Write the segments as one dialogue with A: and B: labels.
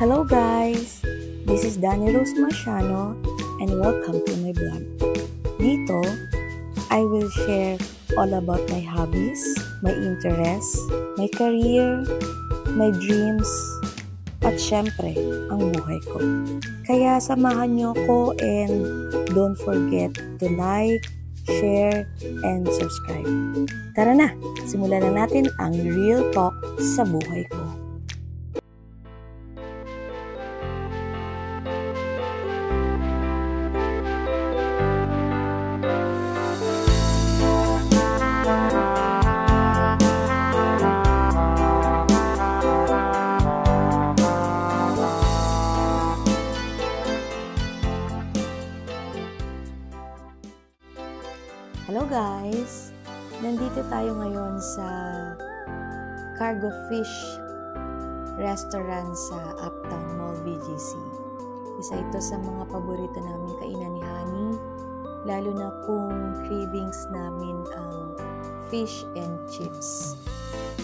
A: Hello guys! This is Dani Rose Marciano and welcome to my blog. Dito, I will share all about my hobbies, my interests, my career, my dreams, at syempre, ang buhay ko. Kaya samahan niyo ko and don't forget to like, share, and subscribe. Tara na, simulan na natin ang real talk sa buhay ko. Hello guys! Nandito tayo ngayon sa Cargo Fish Restaurant sa Uptown Mall, BGC. Isa ito sa mga paborito namin kainan ni Honey, lalo na kung cravings namin ang fish and chips.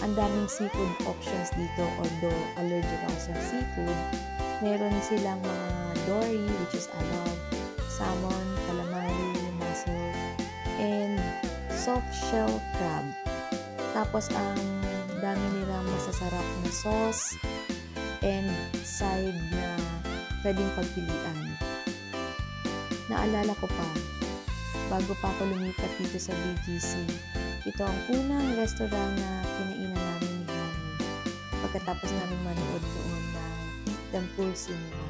A: Ang daming seafood options dito, although allergic ako sa seafood. Meron silang mga dory, which is I love, salmon, calamari, mussel, and soft shell crab. Tapos ang dami nilang masasarap na sauce and side na pwedeng pagpilian. Naalala ko pa, bago pa ako lumipat dito sa BGC, ito ang unang restaurant na kinainan namin ni Honey pagkatapos namin manood doon na Dampul Cinema.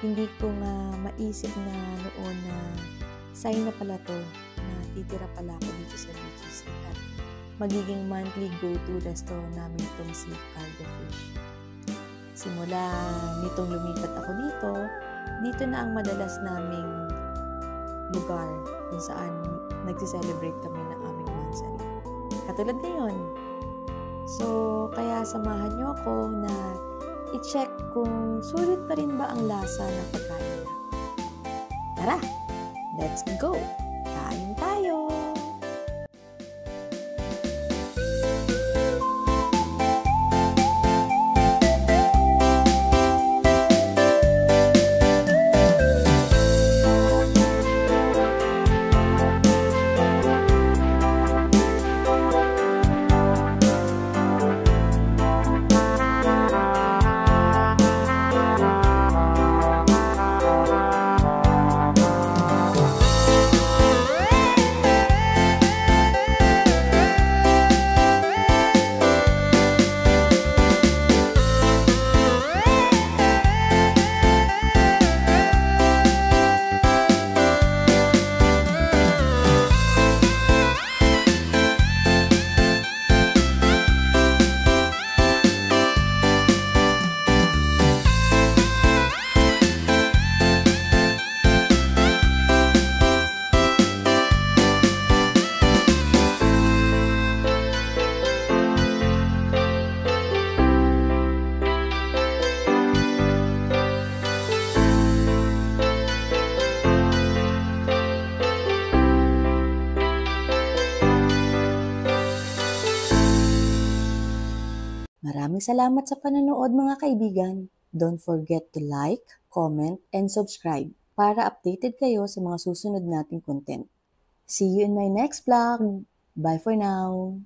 A: Hindi ko nga maisip na noon na sign na pala to na titira pala ako dito sa BGC at magiging monthly go-to restaurant namin itong si Cargo Fish. Simula nitong lumipat ako dito na ang madalas naming lugar kung saan nagsiselebrate kami ng aming mansari. Katulad ngayon. So, kaya samahan niyo ako na i-check kung sulit pa rin ba ang lasa ng pagkain nila. Tara! Let's go! Kain tayo! Maraming salamat sa panonood mga kaibigan. Don't forget to like, comment, and subscribe para updated kayo sa mga susunod nating content. See you in my next vlog. Bye for now!